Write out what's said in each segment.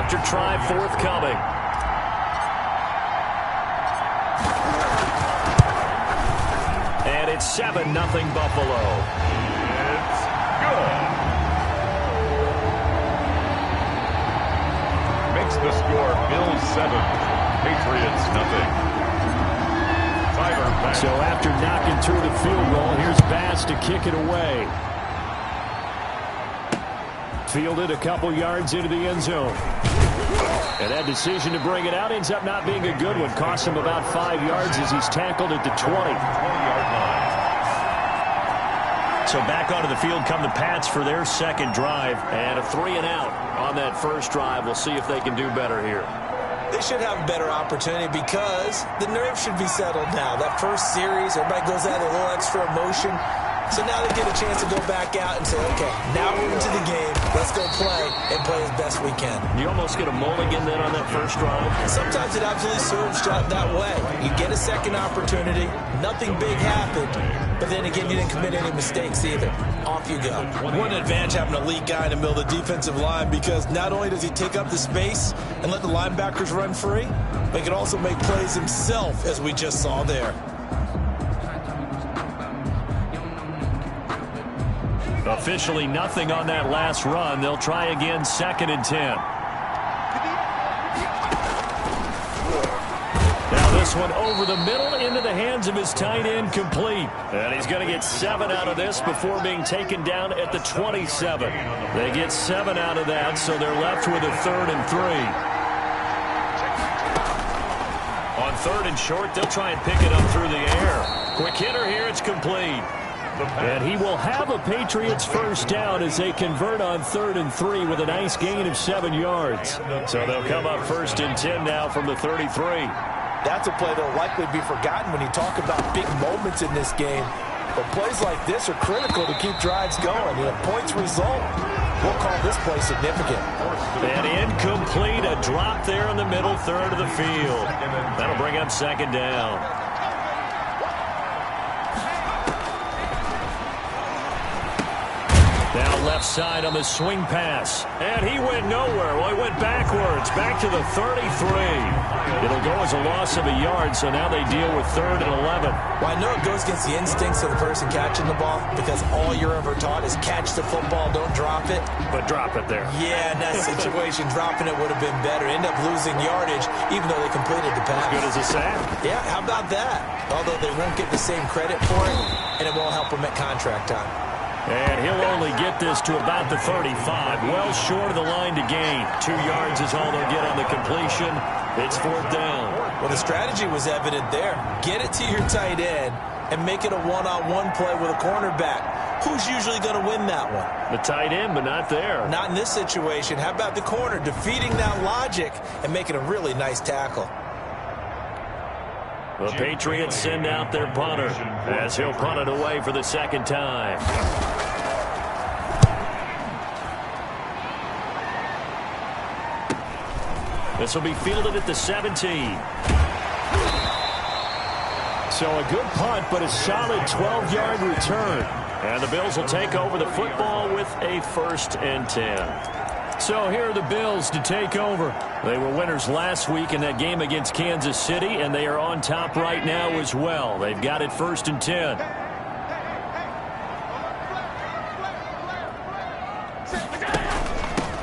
after try forthcoming. And it's 7-0 Buffalo. It's good. Makes the score Bills 7, Patriots nothing. So after knocking through the field goal, here's Bass to kick it away. Fielded a couple yards into the end zone. And that decision to bring it out ends up not being a good one. Costs him about 5 yards as he's tackled at the 20. So back onto the field come the Pats for their second drive. And a 3-and-out on that first drive. We'll see if they can do better here. They should have a better opportunity because the nerves should be settled now. That first series, everybody goes out with a little extra emotion. So now they get a chance to go back out and say, okay, now we're into the game. Let's go play and play as best we can. You almost get a mulligan then on that first drive. Sometimes it absolutely serves that way. You get a second opportunity. Nothing big happened. But then again, you didn't commit any mistakes either. Off you go. One advantage having an elite guy in the middle of the defensive line because not only does he take up the space and let the linebackers run free, but he can also make plays himself, as we just saw there. Officially nothing on that last run. They'll try again, 2nd and 10. Now this one over the middle into the hands of his tight end, complete. And he's going to get 7 out of this before being taken down at the 27. They get 7 out of that, so they're left with a 3rd and 3. On 3rd and short, they'll try and pick it up through the air. Quick hitter here, it's complete. And he will have a Patriots first down as they convert on 3rd and 3 with a nice gain of 7 yards. So they'll come up 1st and 10 now from the 33. That's a play that will likely be forgotten when you talk about big moments in this game. But plays like this are critical to keep drives going. And if points result, we'll call this play significant. And incomplete, a drop there in the middle 3rd of the field. That'll bring up 2nd down. Now left side on the swing pass. And he went nowhere. Well, he went backwards. Back to the 33. It'll go as a loss of a yard, so now they deal with 3rd and 11. Well, I know it goes against the instincts of the person catching the ball because all you're ever taught is catch the football, don't drop it. But drop it there. Yeah, in that situation, dropping it would have been better. End up losing yardage, even though they completed the pass. As good as a sack. Yeah, how about that? Although they won't get the same credit for it, and it won't help them at contract time. And he'll only get this to about the 35. Well short of the line to gain. 2 yards is all they'll get on the completion. It's 4th down. Well, the strategy was evident there. Get it to your tight end and make it a one-on-one play with a cornerback. Who's usually going to win that one? The tight end, but not there. Not in this situation. How about the corner defeating that logic and making a really nice tackle? The Patriots send out their punter as he'll punt it away for the 2nd time. This will be fielded at the 17. So a good punt, but a solid 12-yard return. And the Bills will take over the football with a 1st and 10. So here are the Bills to take over. They were winners last week in that game against Kansas City, and they are on top right now as well. They've got it 1st and 10.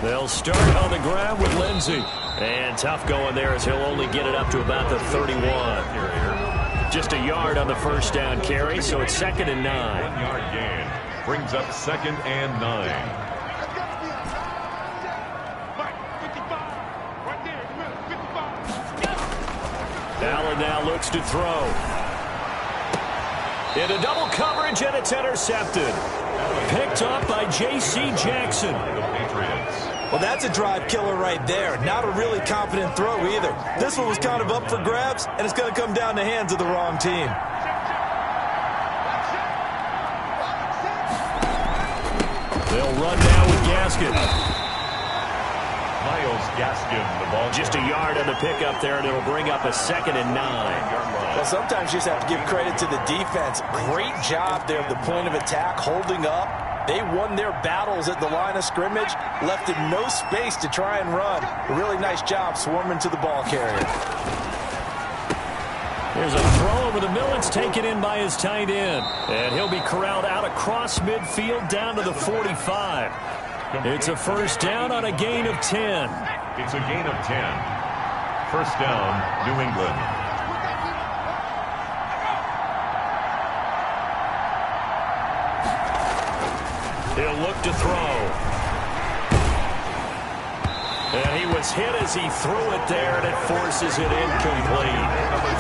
They'll start on the ground with Lindsey. And tough going there as he'll only get it up to about the 31. Just a yard on the first down carry, so it's 2nd and 9. 1-yard gain brings up 2nd and 9. Allen now looks to throw. Into double coverage, and it's intercepted. Picked up by J.C. Jackson. Well, that's a drive killer right there. Not a really confident throw either. This one was kind of up for grabs, and it's going to come down the hands of the wrong team. They'll run now with Gaskin. Myles Gaskin, the ball. Just a yard on the pickup there, and it'll bring up a 2nd and 9. Well, sometimes you just have to give credit to the defense. Great job there at the point of attack, holding up, They won their battles at the line of scrimmage, left in no space to try and run. A really nice job swarming to the ball carrier. Here's a throw over the middle. It's taken in by his tight end. And he'll be corralled out across midfield down to the 45. It's a first down on a gain of 10. It's a gain of 10. First down, New England. He'll look to throw. And he was hit as he threw it there, and it forces it incomplete.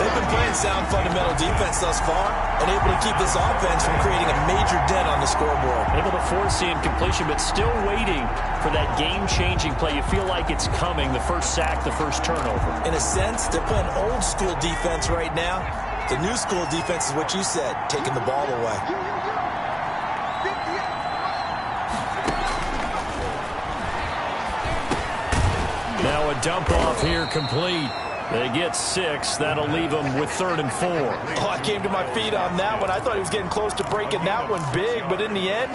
They've been playing sound fundamental defense thus far and able to keep this offense from creating a major dent on the scoreboard. Able to force the incompletion, but still waiting for that game-changing play. You feel like it's coming, the first sack, the first turnover. In a sense, they're playing old-school defense right now. The new-school defense is what you said, taking the ball away. Now a dump off here complete. They get 6. That'll leave them with 3rd and 4. Oh, I came to my feet on that one. I thought he was getting close to breaking that one big, but in the end,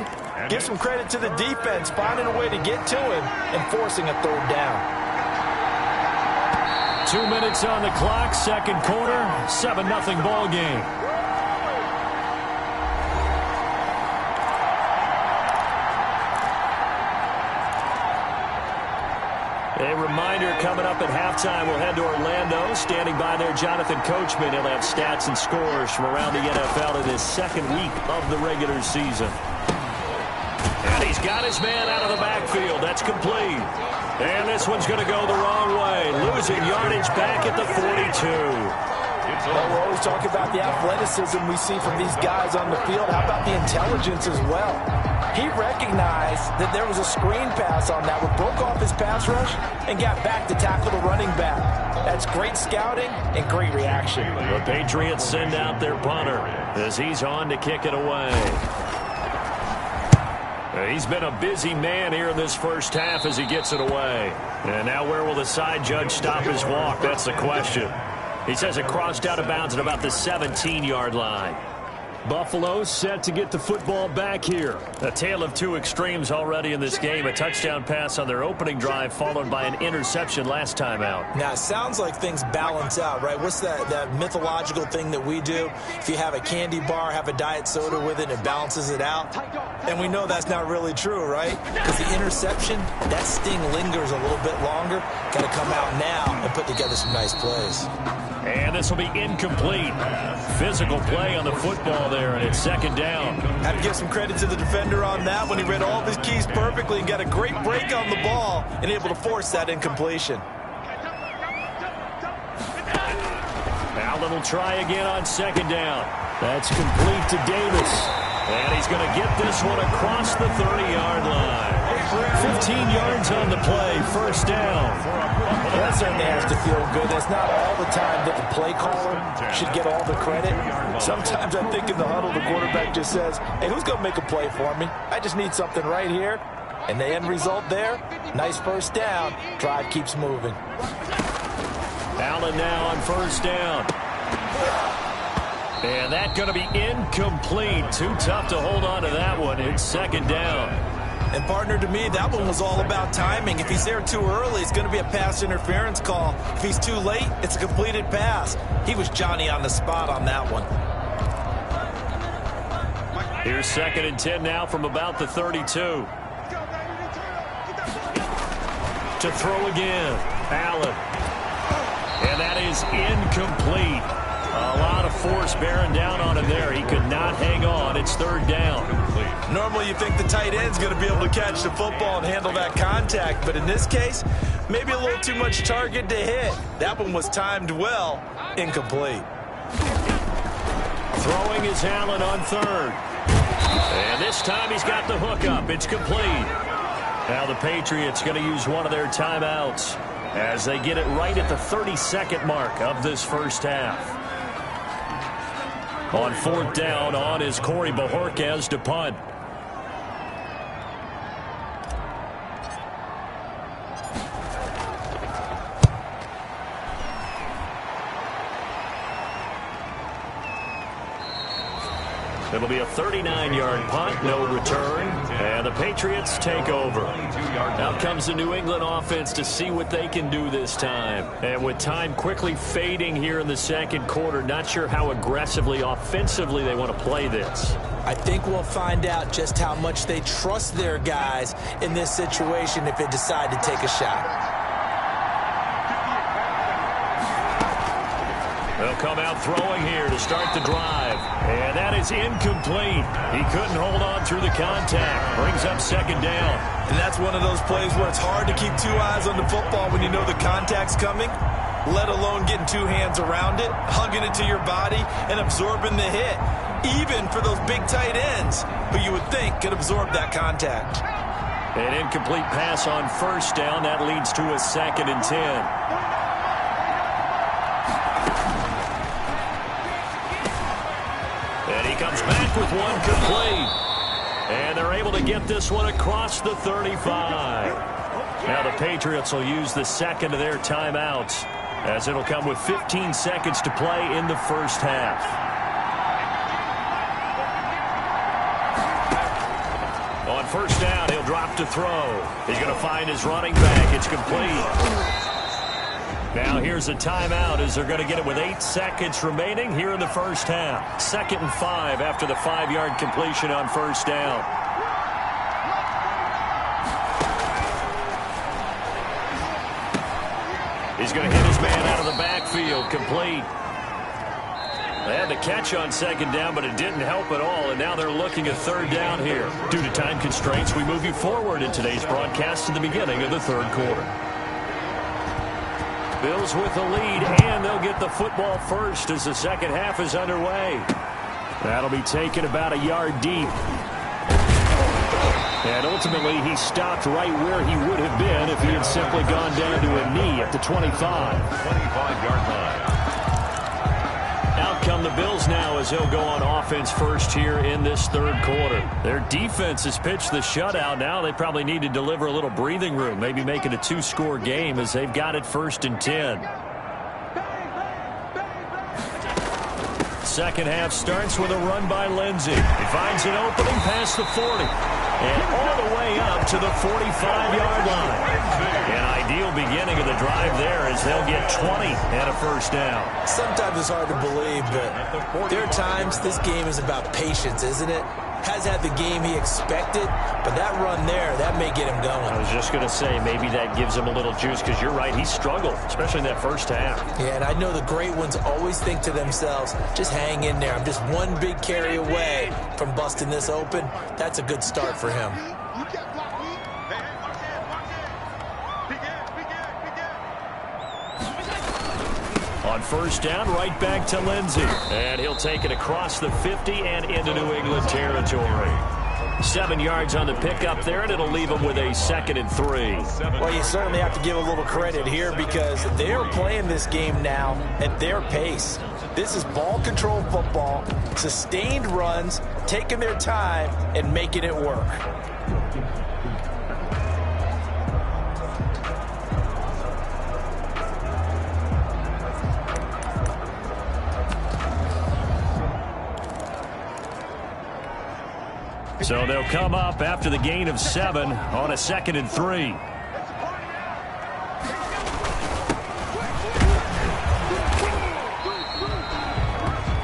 give some credit to the defense, finding a way to get to him and forcing a 3rd down. 2 minutes on the clock, second quarter, 7-0 ball game. A reminder, coming up at halftime, we'll head to Orlando. Standing by there, Jonathan Coachman. He'll have stats and scores from around the NFL in his second week of the regular season. And he's got his man out of the backfield. That's complete. And this one's going to go the wrong way. Losing yardage back at the 42. Well, we're always talking about the athleticism we see from these guys on the field. How about the intelligence as well? He recognized that there was a screen pass on that one, broke off his pass rush, and got back to tackle the running back. That's great scouting and great reaction. The Patriots send out their punter as he's on to kick it away. He's been a busy man here in this first half as he gets it away. And now where will the side judge stop his walk? That's the question. He says it crossed out of bounds at about the 17-yard line. Buffalo set to get the football back here. A tale of two extremes already in this game. A touchdown pass on their opening drive followed by an interception last time out. Now, it sounds like things balance out, right? What's that mythological thing that we do? If you have a candy bar, have a diet soda with it, it balances it out. And we know that's not really true, right? Because the interception, that sting lingers a little bit longer. Got to come out now and put together some nice plays. And this will be incomplete. Physical play on the football there, and it's second down. Have to give some credit to the defender on that one. He read all of his keys perfectly and got a great break on the ball and able to force that incompletion. Allen will try again on second down. That's complete to Davis. And he's going to get this one across the 30-yard line. 15 yards on the play, first down. That certainly has to feel good. It's not all the time that the play caller should get all the credit. Sometimes I think in the huddle, the quarterback just says, hey, who's going to make a play for me? I just need something right here. And the end result there, nice first down. Drive keeps moving. Allen now on first down. And that's going to be incomplete. Too tough to hold on to that one. It's second down. And, partner, to me, that one was all about timing. If he's there too early, it's going to be a pass interference call. If he's too late, it's a completed pass. He was Johnny on the spot on that one. Here's second and 10 now from about the 32. To throw again, Allen. And that is incomplete. A lot of force bearing down on him there. He could not hang on. It's third down. Normally you think the tight end's going to be able to catch the football and handle that contact, but in this case, maybe a little too much target to hit. That one was timed well. Incomplete. Throwing is Allen on third. And this time he's got the hook up. It's complete. Now the Patriots going to use one of their timeouts as they get it right at the 32nd mark of this first half. On fourth down, on is Corey Bojorquez to punt. It'll be a 39-yard punt, no return, and the Patriots take over. Out comes the New England offense to see what they can do this time. And with time quickly fading here in the second quarter, not sure how aggressively, offensively they want to play this. I think we'll find out just how much they trust their guys in this situation if they decide to take a shot. They'll come out throwing here to start the drive. And that is incomplete. He couldn't hold on through the contact. Brings up second down. And that's one of those plays where it's hard to keep two eyes on the football when you know the contact's coming, let alone getting two hands around it, hugging it to your body, and absorbing the hit, even for those big tight ends who you would think could absorb that contact. An incomplete pass on first down. That leads to a 2nd and 10. And he comes back with one complete. And they're able to get this one across the 35. Now the Patriots will use the second of their timeouts, as it'll come with 15 seconds to play in the first half. On first down, he'll drop to throw. He's going to find his running back. It's complete. Now here's a timeout as they're going to get it with 8 seconds remaining here in the first half. 2nd and 5 after the 5-yard completion on first down. He's going to hit his man out of the backfield. Complete. They had the catch on second down, but it didn't help at all, and now they're looking at third down here. Due to time constraints, we move you forward in today's broadcast to the beginning of the third quarter. Bills with the lead, and they'll get the football first as the second half is underway. That'll be taken about a yard deep. And ultimately, he stopped right where he would have been if he had simply gone down to a knee at the 25. 25-yard line. Out come the Bills now as they'll go on offense first here in this third quarter. Their defense has pitched the shutout. Now they probably need to deliver a little breathing room, maybe make it a 2-score game as they've got it 1st and 10. Second half starts with a run by Lindsey. He finds an opening past the 40 and all the way up to the 45-yard line. An ideal beginning of the drive there as they'll get 20 and a first down. Sometimes it's hard to believe, but there are times this game is about patience, isn't it? Has had the game he expected, but that run there, that may get him going. I was just going to say, maybe that gives him a little juice, because you're right, he struggled, especially in that first half. Yeah, and I know the great ones always think to themselves, just hang in there. I'm just one big carry away from busting this open. That's a good start for him. On first down, right back to Lindsey. And he'll take it across the 50 and into New England territory. 7 yards on the pickup there, and it'll leave him with a 2nd and 3. Well, you certainly have to give a little credit here because they're playing this game now at their pace. This is ball control football, sustained runs, taking their time and making it work. So they'll come up after the gain of 7 on a 2nd and 3.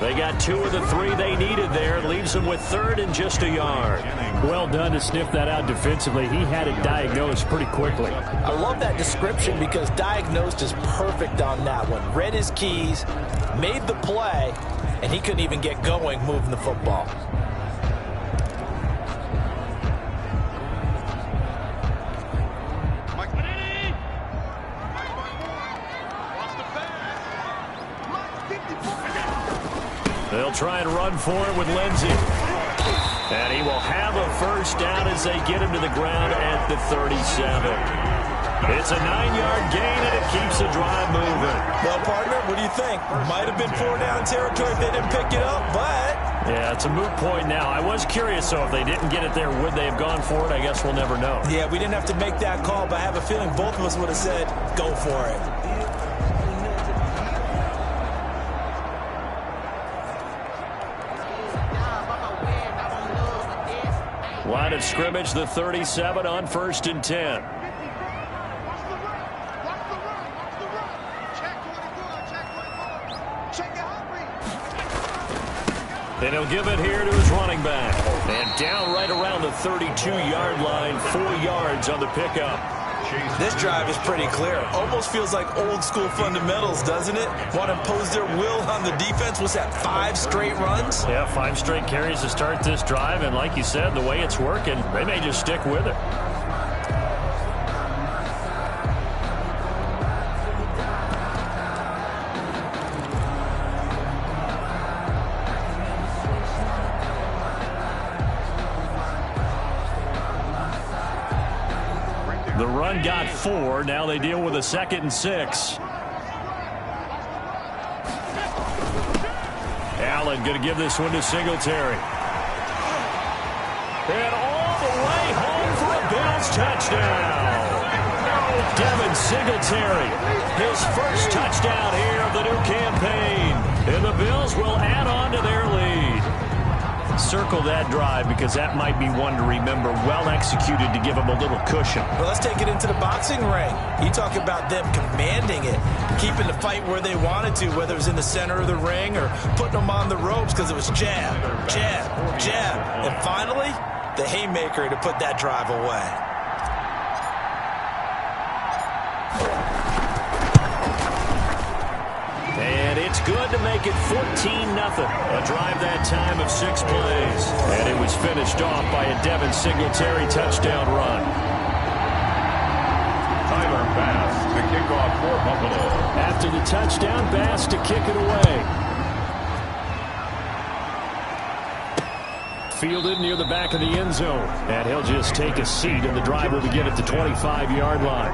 They got 2 of the 3 they needed there. It leaves them with 3rd and just a yard. Well done to sniff that out defensively. He had it diagnosed pretty quickly. I love that description because diagnosed is perfect on that one. Read his keys, made the play, and he couldn't even get going moving the football. They'll try and run for it with Lindsey. And he will have a first down as they get him to the ground at the 37. It's a 9-yard gain, and it keeps the drive moving. Well, partner, what do you think? Might have been 4-down territory if they didn't pick it up, but... Yeah, it's a moot point now. I was curious, so if they didn't get it there, would they have gone for it? I guess we'll never know. Yeah, we didn't have to make that call, but I have a feeling both of us would have said, go for it. Line of scrimmage, the 37 on 1st and 10. And he'll give it here to his running back. And down right around the 32-yard line, 4 yards on the pickup. This drive is pretty clear. Almost feels like old school fundamentals, doesn't it? Want to impose their will on the defense. Was that 5 straight runs? Yeah, 5 straight carries to start this drive. And like you said, the way it's working, they may just stick with it. The run got 4. Now they deal with a 2nd and 6. Allen going to give this one to Singletary. And all the way home for a Bills touchdown. Devin Singletary, his first touchdown here of the new campaign. And the Bills will add on to their lead. Circle that drive because that might be one to remember. Well executed to give them a little cushion. Well, let's take it into the boxing ring. You talk about them commanding it, keeping the fight where they wanted to, whether it was in the center of the ring or putting them on the ropes because it was jab, jab, jab. And finally, the haymaker to put that drive away. And it's good to make it 14-0. A drive that time of 6 plays. And it was finished off by a Devin Singletary touchdown run. Tyler Bass to kick off for Buffalo. After the touchdown, Bass to kick it away. Fielded near the back of the end zone. And he'll just take a seat, and the drive will begin at the 25-yard line.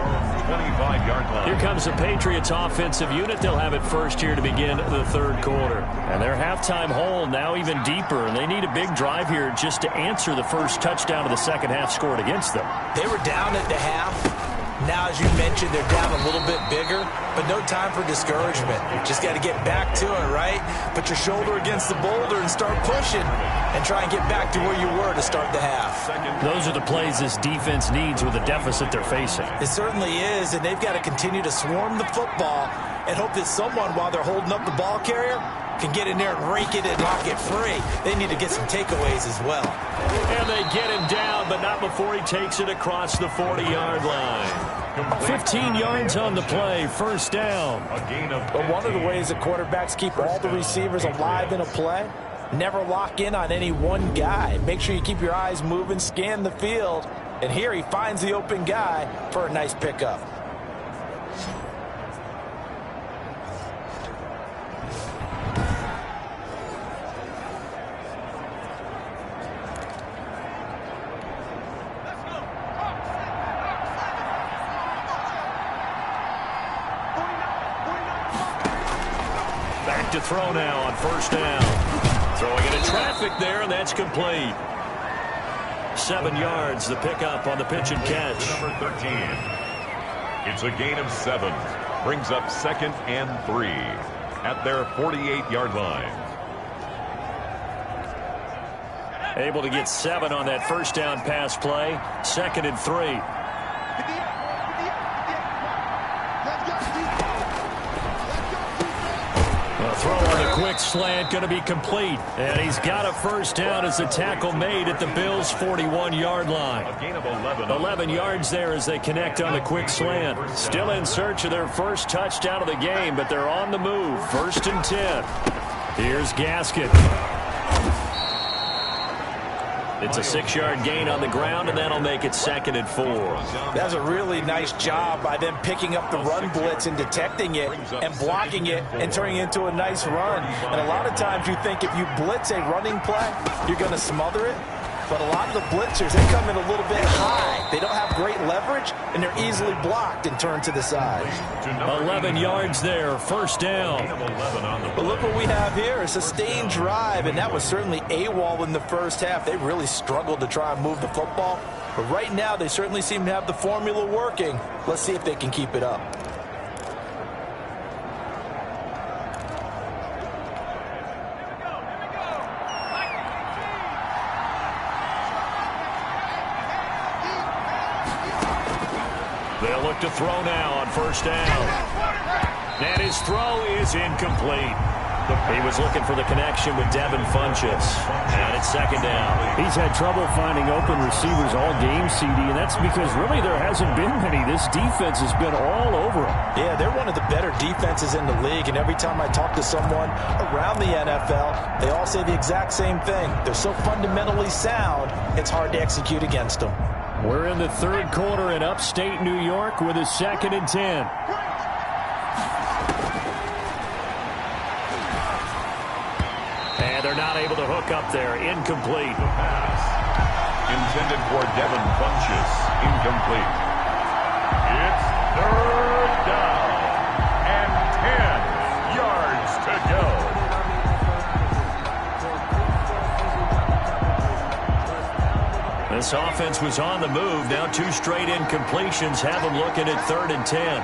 25-yard line. Here comes the Patriots offensive unit. They'll have it first here to begin the 3rd quarter. And their halftime hole now even deeper, and they need a big drive here just to answer the first touchdown of the second half scored against them. They were down at the half. Now, as you mentioned, they're down a little bit bigger, but no time for discouragement. Just got to get back to it, right? Put your shoulder against the boulder and start pushing and try and get back to where you were to start the half. Those are the plays this defense needs with the deficit they're facing. It certainly is, and they've got to continue to swarm the football and hope that someone, while they're holding up the ball carrier, can get in there and rake it and knock it free. They need to get some takeaways as well. And they get him down, but not before he takes it across the 40-yard line. 15 yards on the play, first down. But one of the ways that quarterbacks keep all the receivers alive in a play, never lock in on any one guy. Make sure you keep your eyes moving, scan the field. And here he finds the open guy for a nice pickup. To throw now on first down. Throwing into traffic there, and that's complete. 7 yards, the pickup on the pitch and catch. Number 13. It's a gain of 7. Brings up 2nd and 3 at their 48-yard line. Able to get 7 on that first down pass play. 2nd and 3. Throw on the quick slant, going to be complete. And he's got a first down as the tackle made at the Bills' 41-yard line. A gain of 11. 11 yards there as they connect on the quick slant. Still in search of their first touchdown of the game, but they're on the move. 1st and 10. Here's Gaskin. It's a 6-yard gain on the ground, and that'll make it 2nd and 4. That's a really nice job by them picking up the run blitz and detecting it and blocking it and turning it into a nice run. And a lot of times you think if you blitz a running play, you're going to smother it. But a lot of the blitzers, they come in a little bit high. They don't have great leverage, and they're easily blocked and turned to the side. 11 yards there, first down. But look what we have here, a sustained drive, and that was certainly AWOL in the first half. They really struggled to try and move the football. But right now, they certainly seem to have the formula working. Let's see if they can keep it up. to throw now on first down. And his throw is incomplete. He was looking for the connection with Devin Funchess. And it's second down. He's had trouble finding open receivers all game, CD, and that's because really there hasn't been many. This defense has been all over him. Yeah, they're one of the better defenses in the league, and every time I talk to someone around the NFL, they all say the exact same thing. They're so fundamentally sound, it's hard to execute against them. We're in the third quarter in upstate New York with a 2nd and 10. And they're not able to hook up there. Incomplete. The pass intended for Devin Funchess. Incomplete. It's third down and 10 yards to go. This offense was on the move. Now 2 straight incompletions have them looking at 3rd and 10.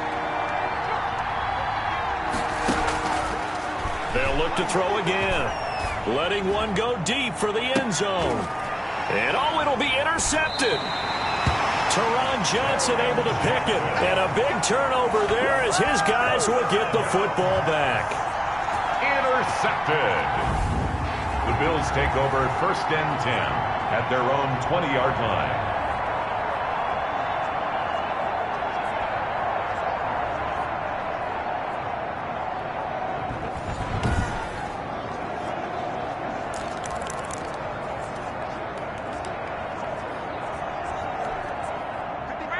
They'll look to throw again. Letting one go deep for the end zone. And oh, it'll be intercepted. Teron Johnson able to pick it. And a big turnover there as his guys will get the football back. Intercepted. The Bills take over 1st and 10 at their own 20-yard line.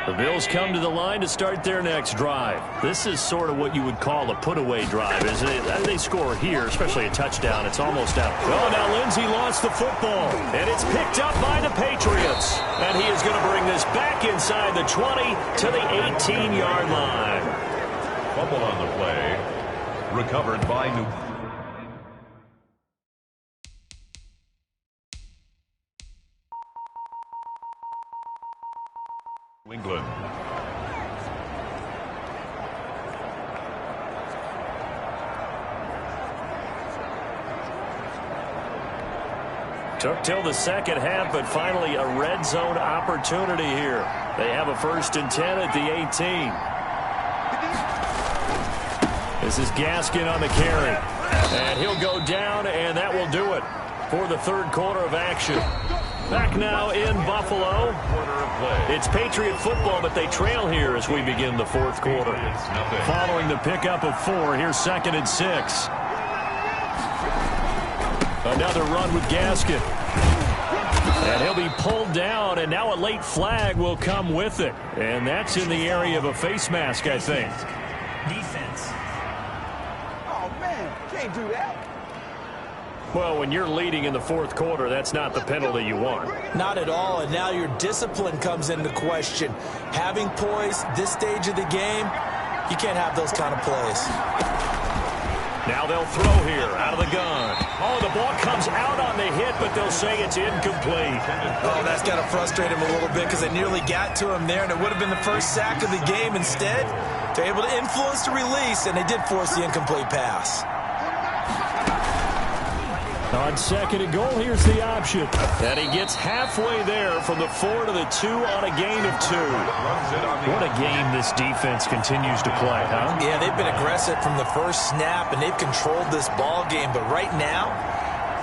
The Bills come to the line to start their next drive. This is sort of what you would call a put-away drive, isn't it? They score here, especially a touchdown. It's almost out. Oh, now Lindsey lost the football, and it's picked up by the Patriots. And he is going to bring this back inside the 20 to the 18-yard line. Fumble on the play. Recovered by New England. Took till the second half, but finally a red zone opportunity here. They have a 1st and 10 at the 18. This is Gaskin on the carry. And he'll go down, and that will do it for the third quarter of action. Back now in Buffalo. It's Patriot football, but they trail here as we begin the fourth quarter. Following the pickup of 4, here's 2nd and 6. Another run with Gaskin. And he'll be pulled down, and now a late flag will come with it. And that's in the area of a face mask, I think. Defense. Oh, man, can't do that. Well, when you're leading in the fourth quarter, that's not the penalty you want. Not at all, and now your discipline comes into question. Having poise this stage of the game, you can't have those kind of plays. Now they'll throw here out of the gun. Oh, the ball comes out on the hit, but they'll say it's incomplete. Oh, that's got to frustrate him a little bit because they nearly got to him there, and it would have been the first sack of the game. Instead, they're able to influence the release, and they did force the incomplete pass. On 2nd and goal, here's the option. And he gets halfway there from the 4 to the 2 on a gain of 2. What a game this defense continues to play, huh? Yeah, they've been aggressive from the first snap, and they've controlled this ball game. But right now,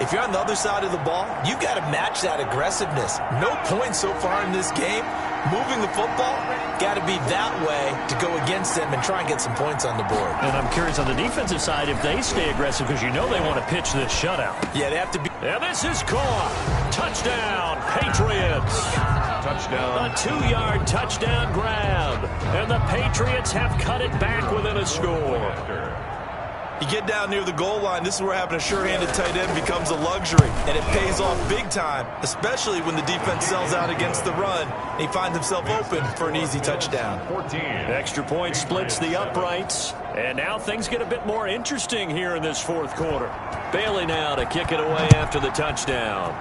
if you're on the other side of the ball, you've got to match that aggressiveness. No points so far in this game. Moving the football, got to be that way to go against them and try and get some points on the board. And I'm curious on the defensive side if they stay aggressive because you know they want to pitch this shutout. Yeah, they have to be. And this is caught. Touchdown, Patriots. Touchdown. A 2-yard touchdown grab. And the Patriots have cut it back within a score. You get down near the goal line, this is where having a sure-handed tight end becomes a luxury, and it pays off big time, especially when the defense sells out against the run, and he finds himself open for an easy touchdown. 14. Extra point splits the uprights, and now things get a bit more interesting here in this fourth quarter. Bailey now to kick it away after the touchdown.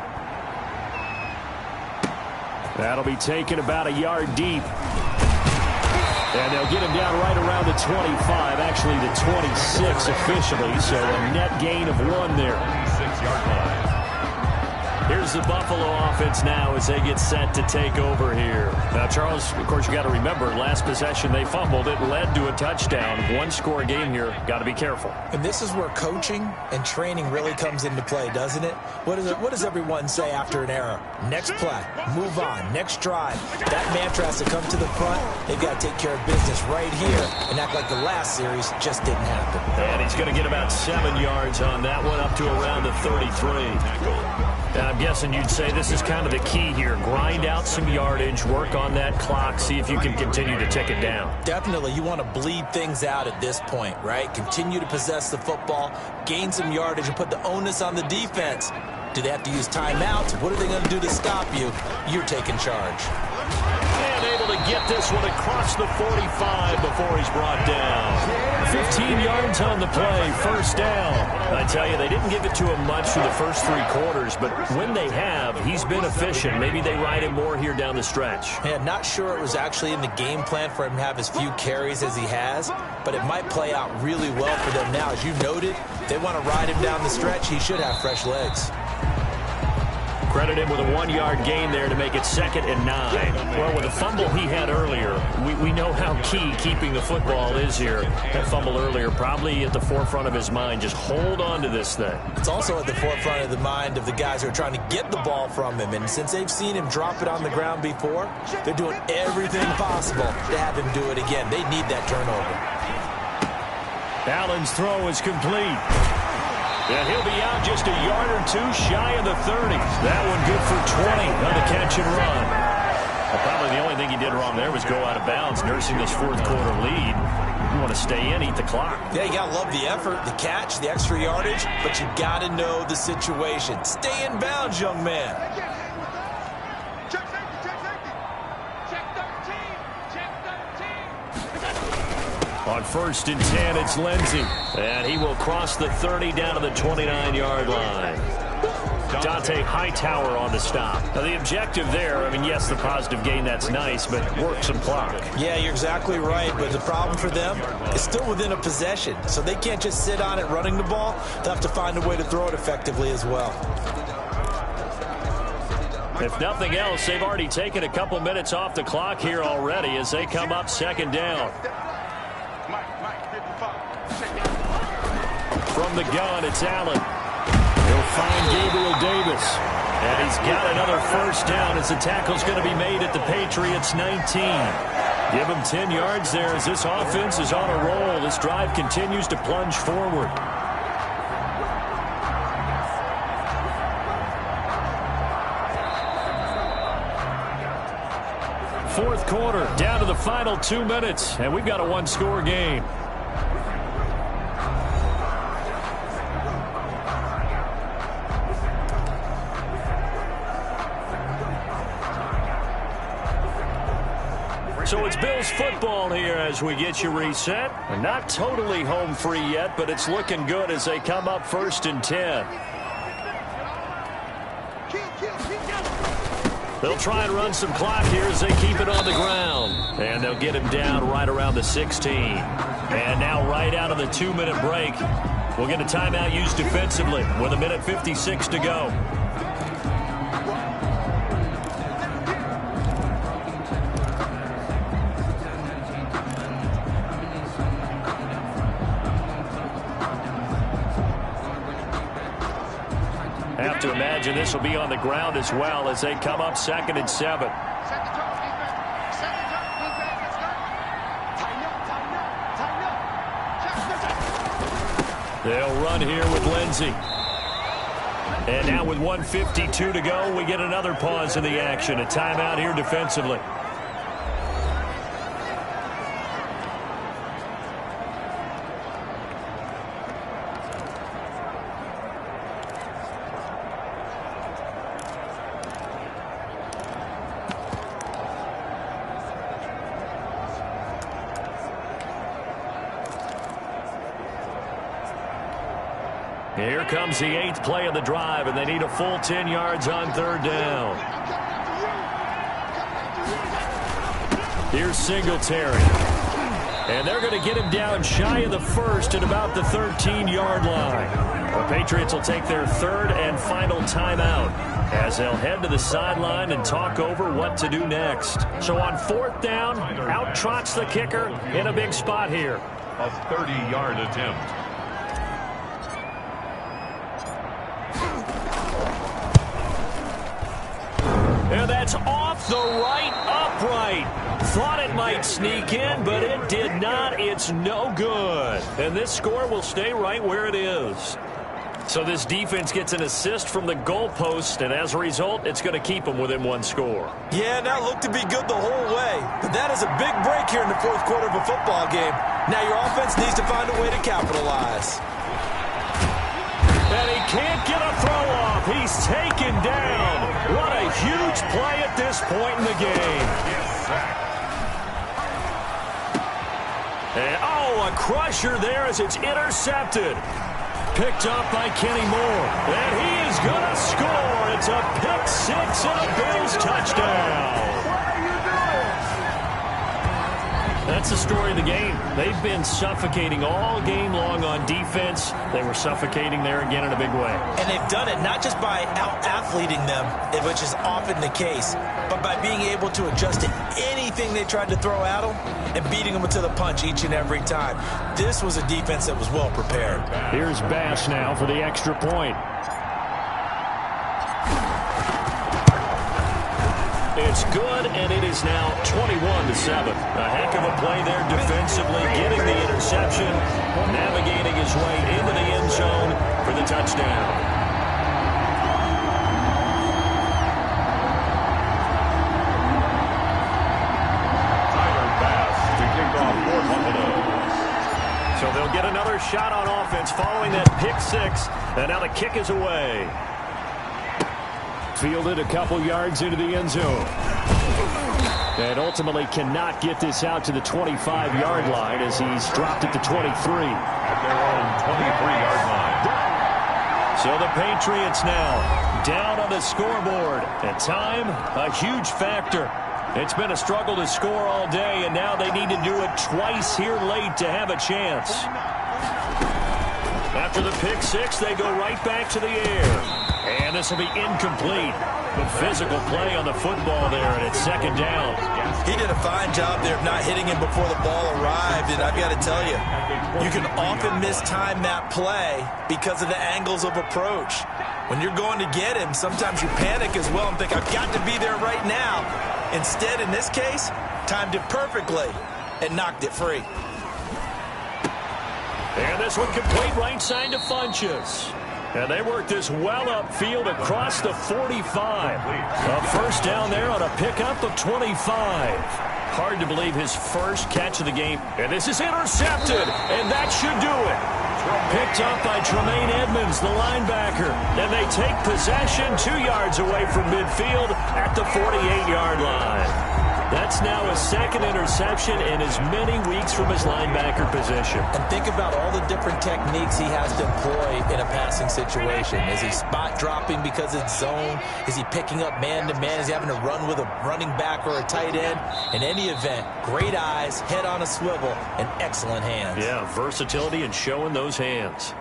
That'll be taken about a yard deep. And they'll get him down right around the 25, actually the 26 officially, so a net gain of 1 there. 6-yard line. Here's the Buffalo offense now as they get set to take over here. Now, Charles, of course, you got to remember, last possession they fumbled. It led to a touchdown. One-score game here. Got to be careful. And this is where coaching and training really comes into play, doesn't it? What does everyone say after an error? Next play, move on, next drive. That mantra has to come to the front. They've got to take care of business right here and act like the last series just didn't happen. And he's going to get about 7 yards on that one, up to around the 33. And I'm guessing you'd say this is kind of the key here. Grind out some yardage, work on that clock, see if you can continue to tick it down. Definitely, you want to bleed things out at this point, right? Continue to possess the football, gain some yardage, and put the onus on the defense. Do they have to use timeouts? What are they going to do to stop you? You're taking charge. And able to get this one across the 45 before he's brought down. 15 yards on the play, first down. I tell you, they didn't give it to him much through the first 3 quarters, but when they have, he's been efficient. Maybe they ride him more here down the stretch. Yeah, not sure it was actually in the game plan for him to have as few carries as he has, but it might play out really well for them now. As you noted, if they want to ride him down the stretch, he should have fresh legs. Credit him with a 1-yard gain there to make it 2nd and 9. Well, with the fumble he had earlier, we know how key keeping the football is here. That fumble earlier probably at the forefront of his mind. Just hold on to this thing. It's also at the forefront of the mind of the guys who are trying to get the ball from him. And since they've seen him drop it on the ground before, they're doing everything possible to have him do it again. They need that turnover. Allen's throw is complete. And he'll be out just a yard or 2 shy of the 30. That one good for 20 on the catch and run. Well, probably the only thing he did wrong there was go out of bounds, nursing this 4th quarter lead. You want to stay in, eat the clock. Yeah, you got to love the effort, the catch, the extra yardage, but you got to know the situation. Stay in bounds, young man. On 1st and 10, it's Lindsey. And he will cross the 30 down to the 29-yard line. Dante Hightower on the stop. Now, the objective there, I mean, yes, the positive gain, that's nice, but work some clock. Yeah, you're exactly right, but the problem for them is still within a possession, so they can't just sit on it running the ball. They'll have to find a way to throw it effectively as well. If nothing else, they've already taken a couple minutes off the clock here already as they come up 2nd down. From the gun, it's Allen. He'll find Gabriel Davis. And he's got another first down as the tackle's going to be made at the Patriots 19. Give him 10 yards there as this offense is on a roll. This drive continues to plunge forward. Fourth quarter, down to the final 2 minutes, and we've got a 1-score game. So it's Bills football here as we get you reset. And not totally home free yet, but it's looking good as they come up 1st and 10. They'll try and run some clock here as they keep it on the ground. And they'll get him down right around the 16. And now right out of the 2-minute break, we'll get a timeout used defensively with 1:56 to go. Have to imagine this will be on the ground as well as they come up 2nd and 7. They'll run here with Lindsey. And now with 1:52 to go, we get another pause in the action. A timeout here defensively. Here comes the 8th play of the drive, and they need a full 10 yards on 3rd down. Here's Singletary. And they're going to get him down shy of the 1st at about the 13-yard line. The Patriots will take their 3rd and final timeout as they'll head to the sideline and talk over what to do next. So on 4th down, out trots the kicker in a big spot here. A 30-yard attempt. And that's off the right upright. Thought it might sneak in, but it did not. It's no good. And this score will stay right where it is. So this defense gets an assist from the goalpost, and as a result, it's going to keep them within one score. Yeah, and that looked to be good the whole way. But that is a big break here in the 4th quarter of a football game. Now your offense needs to find a way to capitalize. And he can't get a throw off. He's taken down. What a huge play at this point in the game. And, oh, a crusher there as it's intercepted. Picked up by Kenny Moore. And he is going to score. It's a pick 6 and a Bills touchdown. That's the story of the game. They've been suffocating all game long on defense. They were suffocating there again in a big way. And they've done it not just by out-athleting them, which is often the case, but by being able to adjust to anything they tried to throw at them and beating them to the punch each and every time. This was a defense that was well prepared. Here's Bass now for the extra point. It's good, and it is now 21-7. A heck of a play there defensively, getting the interception, navigating his way into the end zone for the touchdown. Tyler Bass to kick off for Buffalo. So they'll get another shot on offense following that pick 6, and now the kick is away. Fielded a couple yards into the end zone. And ultimately cannot get this out to the 25-yard line as he's dropped it to 23. At their own 23-yard line. So the Patriots now down on the scoreboard. And time, a huge factor. It's been a struggle to score all day, and now they need to do it twice here late to have a chance. After the pick 6, they go right back to the air. And this will be incomplete. The physical play on the football there, and it's 2nd down. He did a fine job there of not hitting him before the ball arrived, and I've got to tell you, you can often mistime that play because of the angles of approach. When you're going to get him, sometimes you panic as well and think, I've got to be there right now. Instead, in this case, timed it perfectly and knocked it free. And this one complete right side to Funchess. And they work this well upfield across the 45. A first down there on a pickup of 25. Hard to believe his first catch of the game. And this is intercepted, and that should do it. Picked up by Tremaine Edmonds, the linebacker. And they take possession 2 yards away from midfield at the 48-yard line. That's now his 2nd interception in as many weeks from his linebacker position. And think about all the different techniques he has to employ in a passing situation. Is he spot dropping because it's zone? Is he picking up man-to-man? Is he having to run with a running back or a tight end? In any event, great eyes, head on a swivel, and excellent hands. Yeah, versatility and showing those hands.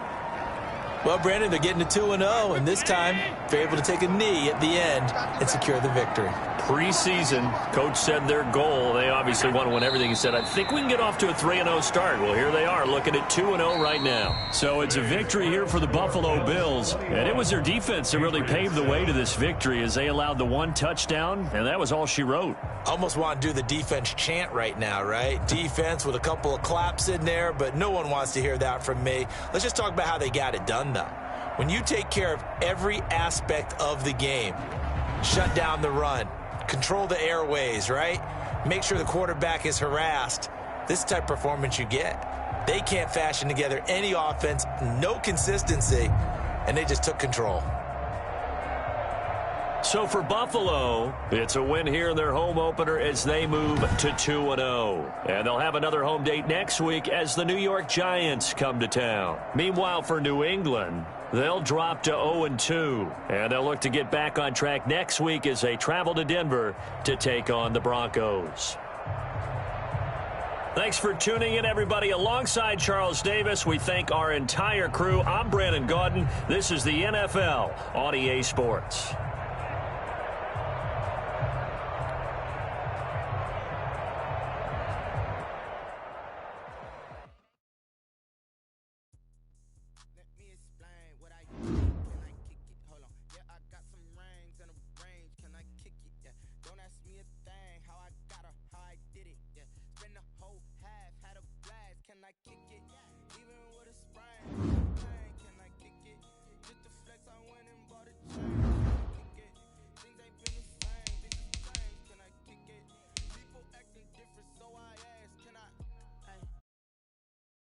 Well, Brandon, they're getting to 2-0, and this time they're able to take a knee at the end and secure the victory. Preseason, coach said their goal, they obviously want to win everything. He said, I think we can get off to a 3-0 start. Well, here they are looking at 2-0 right now. So it's a victory here for the Buffalo Bills. And it was their defense that really paved the way to this victory as they allowed the 1 touchdown, and that was all she wrote. Almost want to do the defense chant right now, right? Defense with a couple of claps in there, but no one wants to hear that from me. Let's just talk about how they got it done, though. When you take care of every aspect of the game, shut down the run, control the airways, right? Make sure the quarterback is harassed. This type of performance you get. They can't fashion together any offense, no consistency, and they just took control. So for Buffalo, it's a win here in their home opener as they move to 2-0. And they'll have another home date next week as the New York Giants come to town. Meanwhile, for New England, they'll drop to 0-2. And they'll look to get back on track next week as they travel to Denver to take on the Broncos. Thanks for tuning in, everybody. Alongside Charles Davis, we thank our entire crew. I'm Brandon Gaudin. This is the NFL on EA Sports. I kick it, even with a sprain.